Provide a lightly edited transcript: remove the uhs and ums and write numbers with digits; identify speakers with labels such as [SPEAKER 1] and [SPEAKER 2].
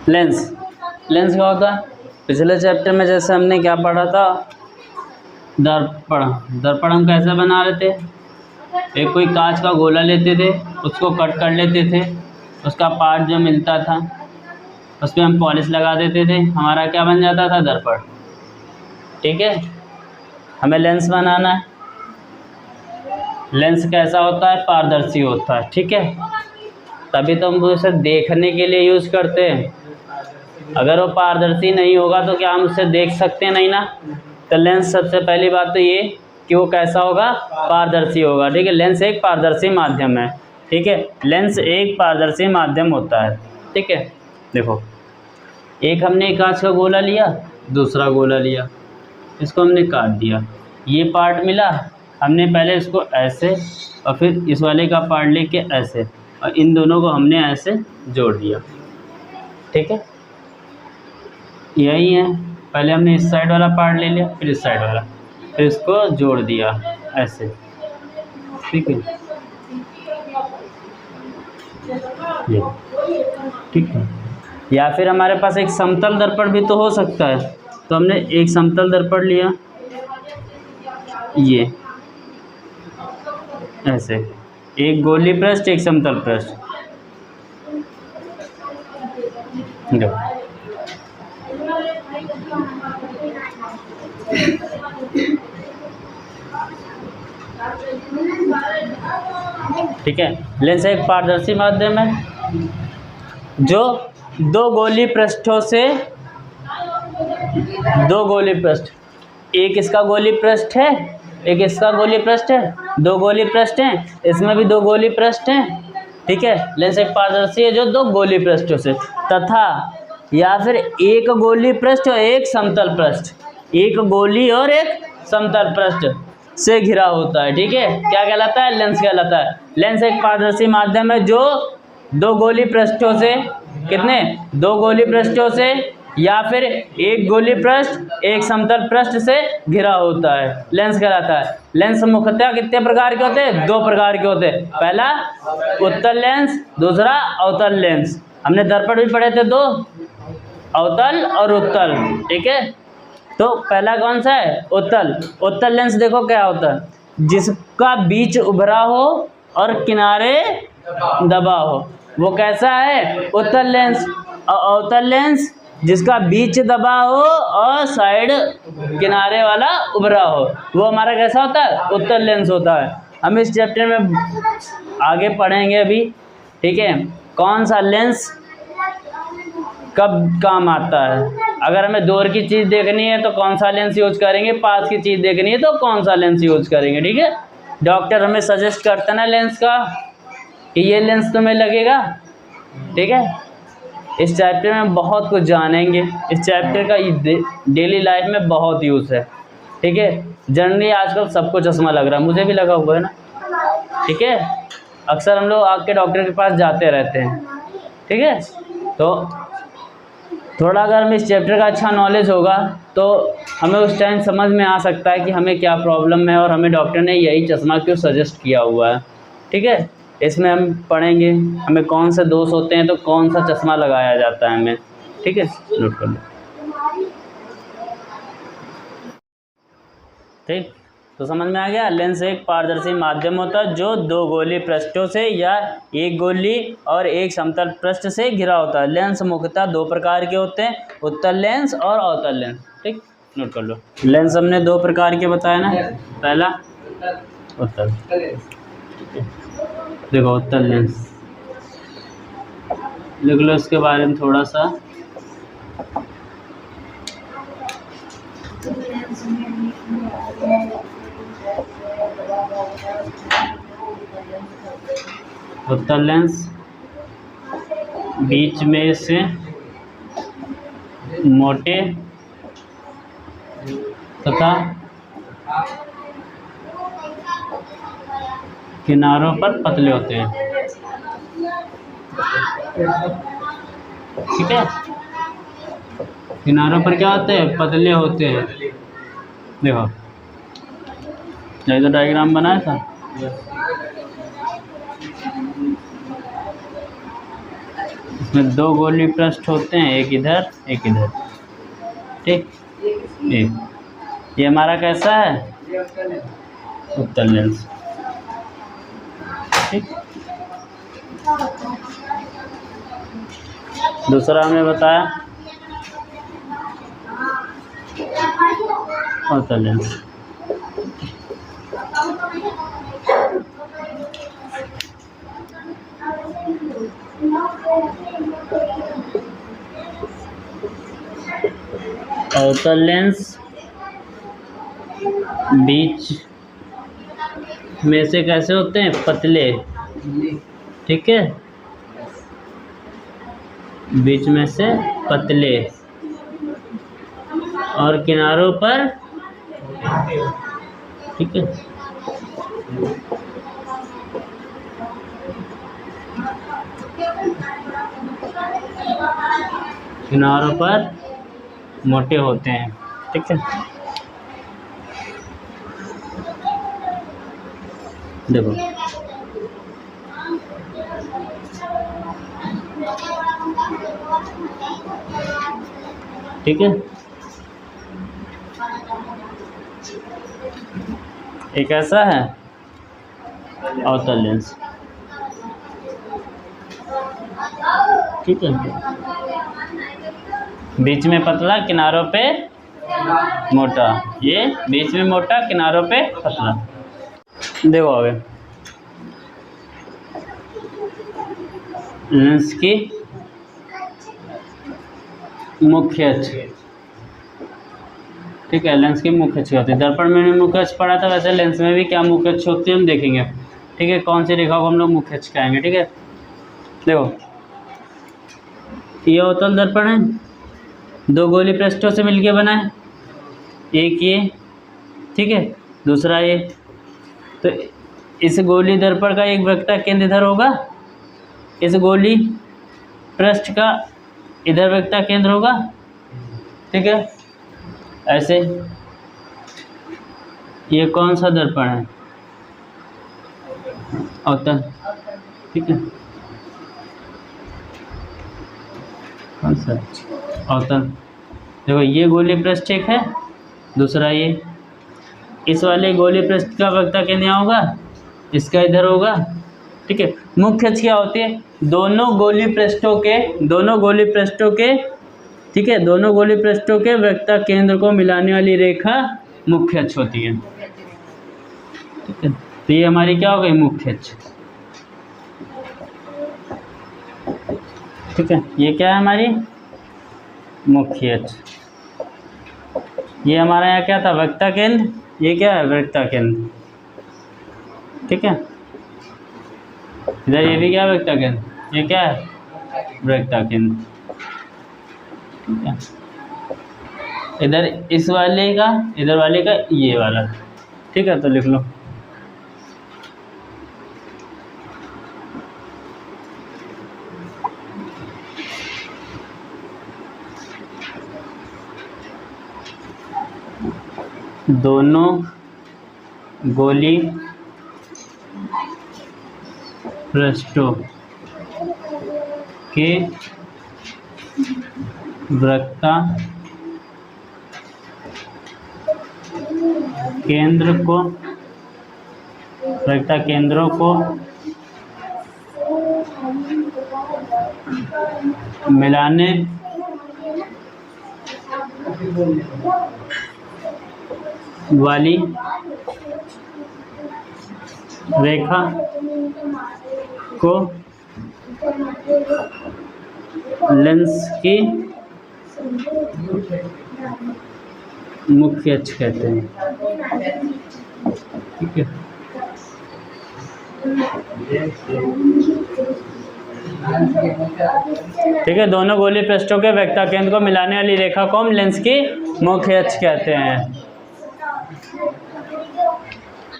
[SPEAKER 1] Lens. Lens क्या होता है? पिछले चैप्टर में जैसे हमने क्या पढ़ा था, दर्पण। दर्पण हम कैसे बना लेते? एक कोई कांच का गोला लेते थे, उसको कट कर लेते थे, उसका पार्ट जो मिलता था उस पर हम पॉलिश लगा देते थे, हमारा क्या बन जाता था? दर्पण। ठीक है, हमें लेंस बनाना है। लेंस कैसा होता है? पारदर्शी होता है। ठीक है, तभी तो हम उसे देखने के लिए यूज़ करते हैं। अगर वो पारदर्शी नहीं होगा तो क्या हम उसे देख सकते नहीं ना? तो लेंस, सबसे पहली बात तो ये कि वो कैसा होगा? पारदर्शी होगा। ठीक है, लेंस एक पारदर्शी माध्यम है। ठीक है, लेंस एक पारदर्शी माध्यम होता है। ठीक है, देखो एक हमने कांच का गोला लिया, दूसरा गोला लिया, इसको हमने काट दिया, ये पार्ट मिला, हमने पहले इसको ऐसे और फिर इस वाले का पार्ट लेके ऐसे, और इन दोनों को हमने ऐसे जोड़ दिया। ठीक है, यही है। पहले हमने इस साइड वाला पार्ट ले लिया, फिर इस साइड वाला, फिर इसको जोड़ दिया ऐसे। ठीक है, ये ठीक है। या फिर हमारे पास एक समतल दर्पण भी तो हो सकता है, तो हमने एक समतल दर्पण लिया, ये ऐसे, एक गोली पृष्ठ, एक समतल पृष्ठ। ठीक है, लेंस एक पारदर्शी माध्यम है जो दो गोली पृष्ठों से, दो गोली पृष्ठ, एक इसका गोली पृष्ठ है, एक इसका गोली पृष्ठ है, दो गोली पृष्ठ हैं, इसमें भी दो गोली पृष्ठ हैं। ठीक है, लेंस एक पारदर्शी है जो दो गोली पृष्ठों से तथा या फिर एक गोली पृष्ठ और एक समतल पृष्ठ, एक गोली और एक समतल पृष्ठ से घिरा होता है। ठीक है, क्या कहलाता है? लेंस कहलाता है। लेंस एक पारदर्शी माध्यम है जो दो गोली पृष्ठों से, कितने? दो गोली पृष्ठों से या फिर एक गोली पृष्ठ एक समतल पृष्ठ से घिरा होता है, लेंस कहलाता है। लेंस मुख्यतः कितने प्रकार के होते हैं? दो प्रकार के होते हैं। पहला उत्तल लेंस, दूसरा अवतल लेंस। हमने दर्पण भी पढ़े थे दो, अवतल और उत्तल। ठीक है, तो पहला कौन सा है? उत्तल। उत्तल लेंस देखो क्या होता है, जिसका बीच उभरा हो और किनारे दबा हो, वो कैसा है? उत्तल लेंस। और अवतल लेंस जिसका बीच दबा हो और साइड किनारे वाला उभरा हो, वो हमारा कैसा होता है? उत्तल लेंस होता है। हम इस चैप्टर में आगे पढ़ेंगे अभी। ठीक है, कौन सा लेंस कब काम आता है। अगर हमें दूर की चीज़ देखनी है तो कौन सा लेंस यूज करेंगे, पास की चीज़ देखनी है तो कौन सा लेंस यूज करेंगे। ठीक है, डॉक्टर हमें सजेस्ट करता ना लेंस का कि ये लेंस तुम्हें लगेगा। ठीक है, इस चैप्टर में बहुत कुछ जानेंगे। इस चैप्टर का डेली लाइफ में बहुत यूज़ है। ठीक है, जनरली आजकल सबको चश्मा लग रहा है, मुझे भी लगा हुआ है ना। ठीक है, अक्सर हम लोग आँख के डॉक्टर के पास जाते रहते हैं। ठीक है, तो थोड़ा अगर हमें इस चैप्टर का अच्छा नॉलेज होगा तो हमें उस टाइम समझ में आ सकता है कि हमें क्या प्रॉब्लम है और हमें डॉक्टर ने यही चश्मा क्यों सजेस्ट किया हुआ है। ठीक है, इसमें हम पढ़ेंगे हमें कौन से दोष होते हैं तो कौन सा चश्मा लगाया जाता है हमें। ठीक है, नोट कर लो। ठीक, तो समझ में आ गया। लेंस एक पारदर्शी माध्यम होता है जो दो गोली पृष्ठों से या एक गोली और एक समतल पृष्ठ से घिरा होता है। लेंस मुख्यतः दो प्रकार के होते हैं, उत्तल लेंस और अवतल लेंस। ठीक, नोट कर लो। लेंस हमने दो प्रकार के बताया ना, पहला उत्तल। देखो उत्तल लेंस लिख लो, इसके बारे में थोड़ा सा। उत्तल लेंस बीच में से मोटे तथा किनारों पर पतले होते हैं। ठीक है, किनारों पर क्या होते हैं? पतले होते हैं। देखो तो डायग्राम बनाया था, इसमें इसमें दो गोली पृष्ठ होते हैं, एक इधर एक इधर, ठीक। ये हमारा कैसा है, उत्तल लेंस, ठीक। दूसरा हमने बताया उत्तल लेंस। अवतल लेंस बीच में से कैसे होते हैं, पतले, ठीक है, बीच में से पतले और किनारों पर, ठीक है, किनारों पर मोटे होते हैं, ठीक है। देखो ठीक है, एक ऐसा है अवतल लेंस, ठीक है, बीच में पतला किनारों पे मोटा, ये बीच में मोटा किनारों पे पतला। देखो आगे लेंस की मुख्य अक्ष, ठीक है, लेंस की मुख्य अक्ष होती है। दर्पण में मुख्य अक्ष पढ़ा था, वैसे लेंस में भी क्या मुख्य अक्ष होती है हम देखेंगे, ठीक है। कौन सी रेखा को हम लोग मुख्य अक्ष कहेंगे, ठीक है। देखो ये अवतल दर्पण है, दो गोली पृष्ठों से मिलके बना है, एक ये, ठीक है, दूसरा ये। तो इस गोली दर्पण का एक वक्रता केंद्र इधर होगा, इस गोली पृष्ठ का इधर वक्रता केंद्र होगा, ठीक है। ऐसे ये कौन सा दर्पण है, अवतल, ठीक है, कौन सा अवतल। देखो ये गोली पृष्ठ एक है, दूसरा ये, इस वाले गोली पृष्ठ का वक्रता केंद्र यहाँ होगा, इसका इधर होगा, ठीक है। मुख्य अक्ष क्या होती है, दोनों गोली पृष्ठों के, ठीक है, दोनों गोली पृष्ठों के वक्रता केंद्र को मिलाने वाली रेखा मुख्य अक्ष होती है, ठीक है। तो ये हमारी क्या हो गई, मुख्य अक्ष, ठीक है। ये क्या है हमारी मुख्य अक्ष। ये हमारा यहाँ क्या था, वक्रता केंद्र, ये क्या है, वक्रता केंद्र, ठीक है। इधर ये भी क्या है, वक्रता केंद्र, ये क्या है, वक्रता केंद्र, ठीक है। इधर इस वाले का, इधर वाले का ये वाला, ठीक है। तो लिख लो दोनों गोली पृष्ठों के वक्रता केंद्रों को मिलाने वाली रेखा को लेंस की मुख्य अक्ष कहते हैं, ठीक है। ठीक है, दोनों गोली पृष्ठों के वक्रता केंद्र को मिलाने वाली रेखा को हम लेंस की मुख्य अक्ष कहते हैं।